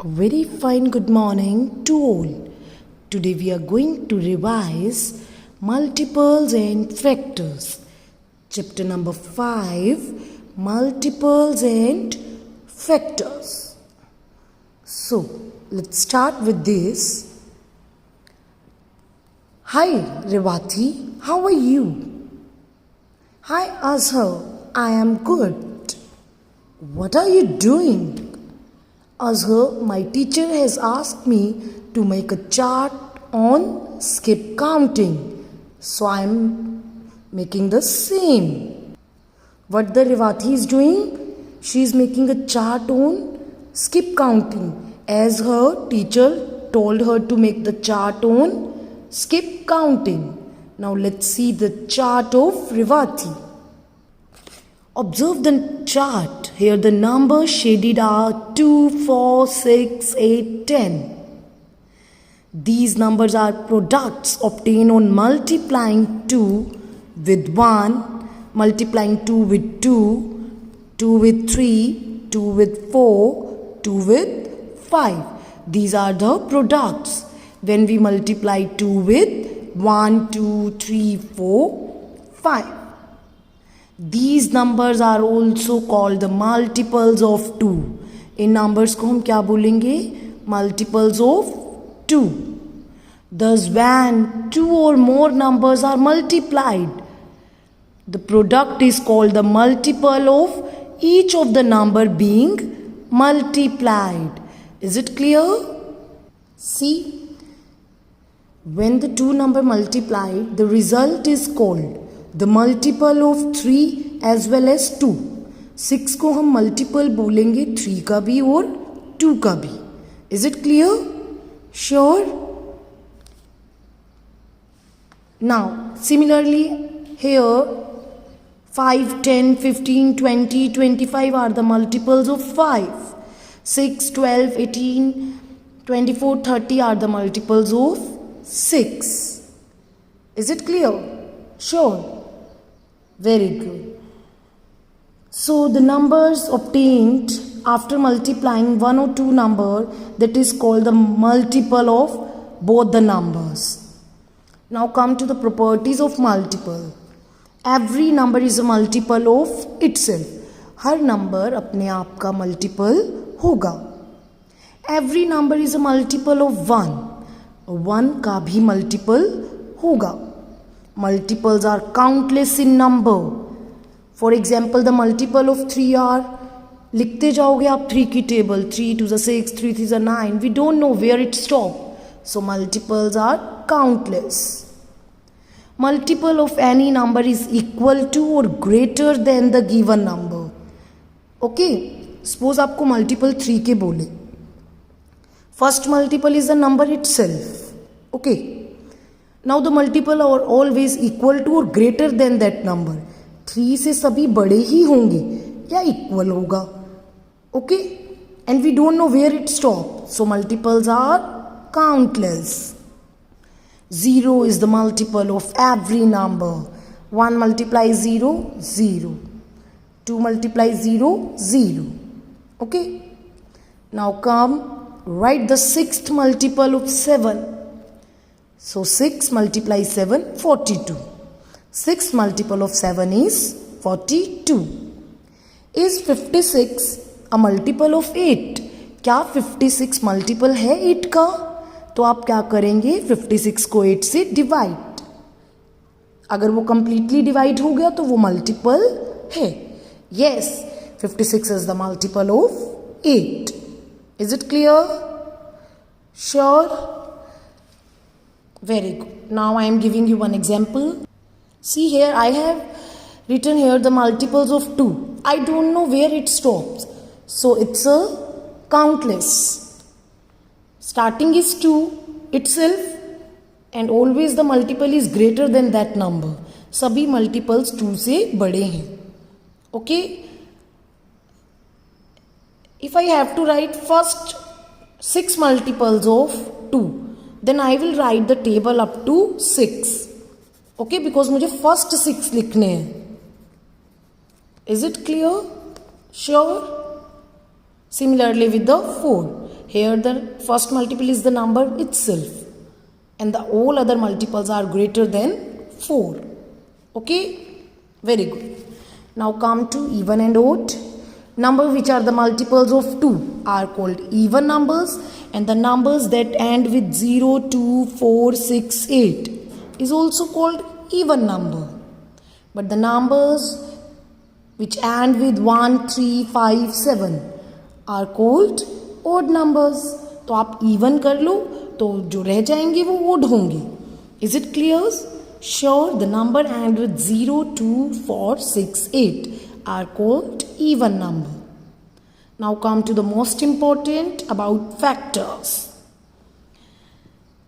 A very fine good morning to all. Today we are going to revise multiples and factors. Chapter number 5, multiples and factors. So, let's start with this. Hi Revati, how are you? Hi Azhar, I am good. What are you doing? Azhar, my teacher has asked me to make a chart on skip counting. So I am making the same. What the Revati is doing? She is making a chart on skip counting, as her teacher told her to make the chart on skip counting. Now let's see the chart of Revati. Observe the chart. Here the numbers shaded are 2, 4, 6, 8, 10. These numbers are products obtained on multiplying 2 with 1, multiplying 2 with 2, 2 with 3, 2 with 4, 2 with 5. These are the products. When we multiply 2 with 1, 2, 3, 4, 5. These numbers are also called the multiples of 2. In numbers को हम क्या बोलेंगे? Multiples of 2. Thus, when 2 or more numbers are multiplied, the product is called the multiple of each of the number being multiplied. Is it clear? See, when the two number multiplied, the result is called the multiple of 3 as well as 2. 6 को हम multiple बोलेंगे 3 का भी और 2 का भी. Is it clear? Sure? Now, similarly, here 5, 10, 15, 20, 25 are the multiples of 5. 6, 12, 18, 24, 30 are the multiples of 6. Is it clear? Sure. Very good. So the numbers obtained after multiplying one or two number, that is called the multiple of both the numbers. Now come to the properties of multiple. Every number is a multiple of itself. Her number अपने आप का multiple होगा. Every number is a multiple of 1. 1 का भी multiple होगा. Multiples are countless in number. For example, the multiple of 3 are, लिखते जाओगे आप 3 की table, 3 2 is 6, 3 3 is 9. We don't know where it stops. So multiples are countless. Multiple of any number is equal to or greater than the given number. Okay, suppose आपको multiple 3 के बोले. First multiple is the number itself. Okay. Now the multiple are always equal to or greater than that number. 3 से सभी बड़े ही होंगे या equal होगा. Okay? And we don't know where it stops. So multiples are countless. 0 is the multiple of every number. 1 multiplies 0, 0. 2 multiplies 0, 0. Okay? Now come, write the sixth multiple of 7. So 6 multiplies 7, 42. Sixth multiple of 7 is 42. Is 56 a multiple of 8? क्या 56 multiple है 8 का? तो आप क्या करेंगे? 56 को 8 से divide. अगर वो completely divide हो गया तो वो multiple है. Yes, 56 is the multiple of 8. Is it clear? Sure? Very good. Now I am giving you one example. See here, I have written here the multiples of 2. I don't know where it stops. So it's a countless. Starting is 2 itself and always the multiple is greater than that number. सभी multiples 2 से बड़े हैं. Okay? If I have to write first 6 multiples of 2, then I will write the table up to 6. Okay, because मुझे first 6 लिखने हैं. Is it clear? Sure? Similarly with the 4. Here the first multiple is the number itself and the all other multiples are greater than 4. Okay, very good. Now come to even and odd. Number which are the multiples of 2 are called even numbers, and the numbers that end with 0, 2, 4, 6, 8 is also called even number. But the numbers which end with 1, 3, 5, 7 are called odd numbers. तो आप even कर लो तो जो रह जाएंगे वो odd होंगे. Is it clear? Sure, the number end with 0, 2, 4, 6, 8 are called even number. Now come to the most important about factors.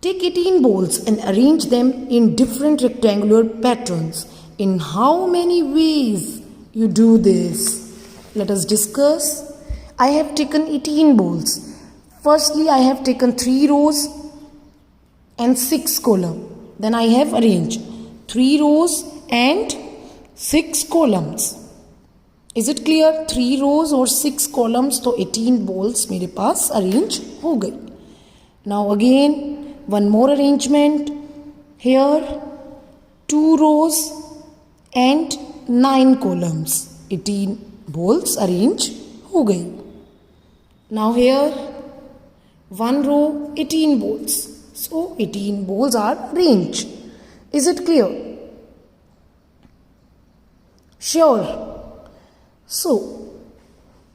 Take 18 balls and arrange them in different rectangular patterns. In how many ways you do this? Let us discuss. I have taken 18 balls. Firstly, I have taken 3 rows and 6 columns. Then I have arranged 3 rows and 6 columns. Is it clear? 3 rows और 6 columns, तो 18 balls मेरे पास arrange हो गई. Now again one more arrangement. Here 2 rows and 9 columns. 18 balls arrange हो गई. Now here 1 row 18 balls. So 18 balls are arranged. Is it clear? Sure. So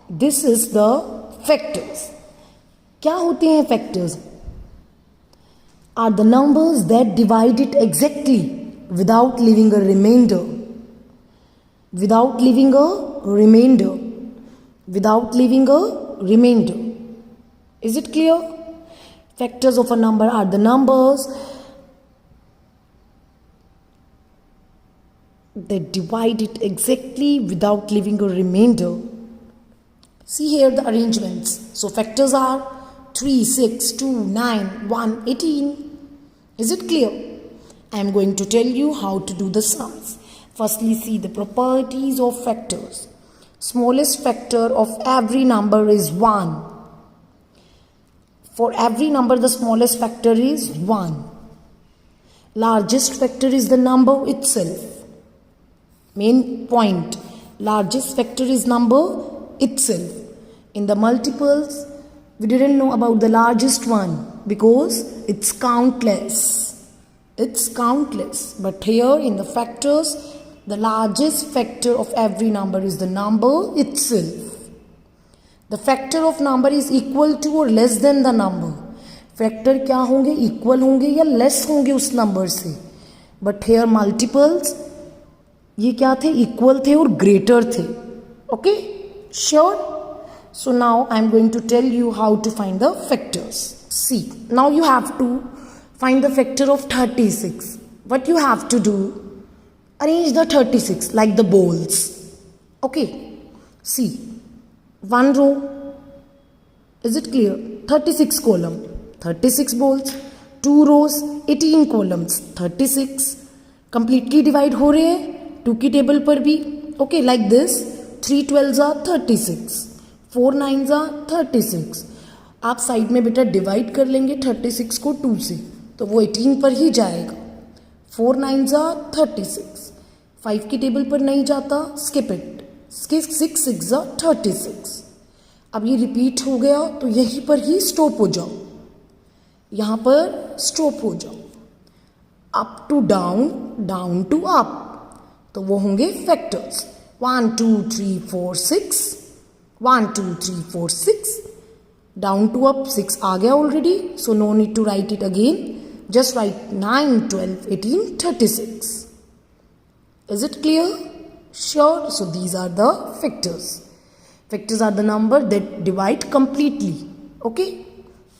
this is the factors. क्या होते हैं factors? Are the numbers that divide it exactly without leaving a remainder. Without leaving a remainder. Without leaving a remainder. Is it clear? Factors of a number are the numbers that divide it exactly without leaving a remainder. See here the arrangements. So factors are 3, 6, 2, 9, 1, 18. Is it clear? I am going to tell you how to do the sums. Firstly, see the properties of factors. Smallest factor of every number is 1. For every number, the smallest factor is 1. Largest factor is the number itself. Main point. Largest factor is number itself. In the multiples, we didn't know about the largest one because it's countless. It's countless. But here in the factors, the largest factor of every number is the number itself. The factor of number is equal to or less than the number. Factor क्या होंगे? Equal होंगे या less होंगे उस number से. But here multiples, ये क्या थे? Equal थे और greater थे. Okay? Sure? So now I am going to tell you how to find the factors. See, now you have to find the factor of 36. What you have to do? Arrange the 36 like the balls. Okay? See. 1 row, is it clear? 36 column, 36 balls. 2 rows, 18 columns, 36. Completely divide हो रहे हैं 2 की table पर भी. Okay, like this. 3 12s are 36. 4 9s are 36. आप side में बेटा divide कर लेंगे 36 को 2 से, तो वो 18 पर ही जाएगा. 4 9s are 36. 5 की टेबल पर नहीं जाता, skip it. 6 6 are 36. अब ये रिपीट हो गया तो यहीं पर ही स्टॉप हो जाओ. यहाँ पर स्टॉप हो जाओ. Up to down, down to up, तो वो होंगे फैक्टर्स. 1 2 3 4 6. 1 2 3 4 6. डाउन टू अप 6 आ गया already, so no need to write it again. Just write 9 12 18 36. Is it clear? Sure. So these are the factors. Factors are the number that divide completely. Okay.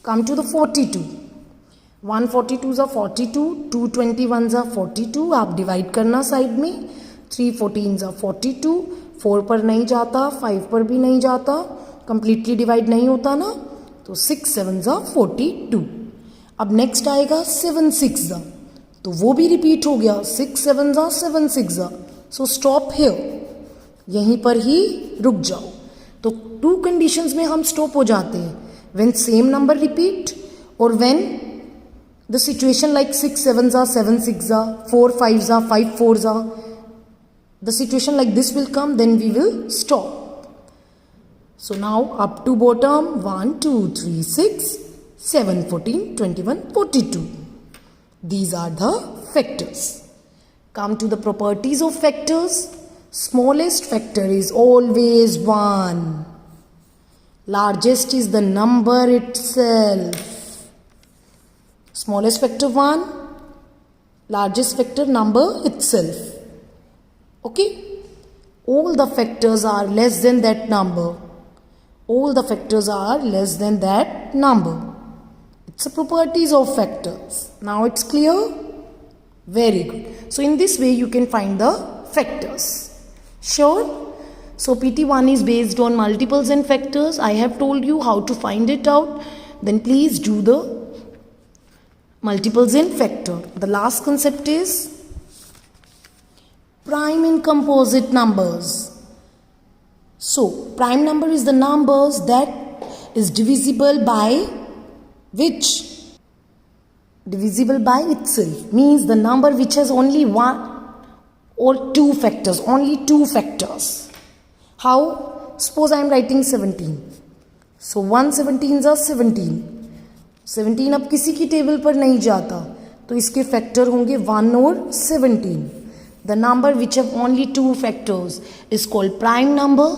Come to the 42. 142s are 42. 221s are 42. आप divide करना side में. 314s are 42. 4 पर नहीं जाता, 5 पर भी नहीं जाता, completely डिवाइड नहीं होता ना, तो 6 7s are 42. अब नेक्स्ट आएगा 7 6s, तो वो भी रिपीट हो गया. 6 7s are 7 6s. So stop here, यहीं पर ही रुक जाओ. तो 2 कंडीशंस में हम स्टॉप हो जाते हैं. when same number repeat, or when the situation like 6 sevens are 7 6 are 4 5s are 5 4s are, the situation like this will come, then we will stop. So now up to bottom 1 2 3 6 7 14 21 42. These are the factors. Come to the properties of factors. Smallest factor is always 1. Largest is the number itself. Smallest factor 1. Largest factor number itself. Okay? All the factors are less than that number. All the factors are less than that number. It's the properties of factors. Now it's clear? Very good. So in this way you can find the factors. Sure? So PT1 is based on multiples and factors. I have told you how to find it out. Then please do the multiples and factor. The last concept is prime and composite numbers. So prime number is the numbers that is divisible by which? Divisible by itself means the number which has only one or two factors, only two factors. How? Suppose I am writing 17. So 1 17s are 17. 17 अब किसी की table पर नहीं जाता, तो इसके factor होंगे 1 और 17. The number which have only two factors is called prime number.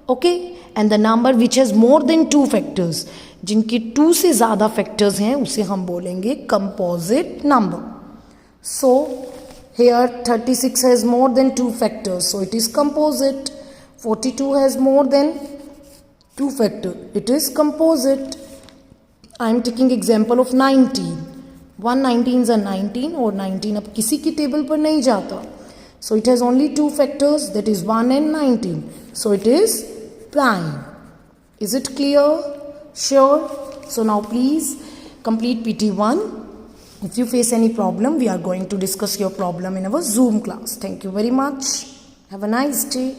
Okay? And the number which has more than two factors, जिनके 2 से ज़्यादा फैक्टर्स हैं, उसे हम बोलेंगे composite number. So here 36 has more than 2 factors, so it is composite. 42 has more than 2 factors, it is composite. I am taking example of 19. 1 19s are 19 और 19 अब किसी की टेबल पर नहीं जाता, so it has only 2 factors, that is 1 and 19, so it is prime. Is it clear? Sure. So now please complete PT1. If you face any problem, we are going to discuss your problem in our Zoom class. Thank you very much. Have a nice day.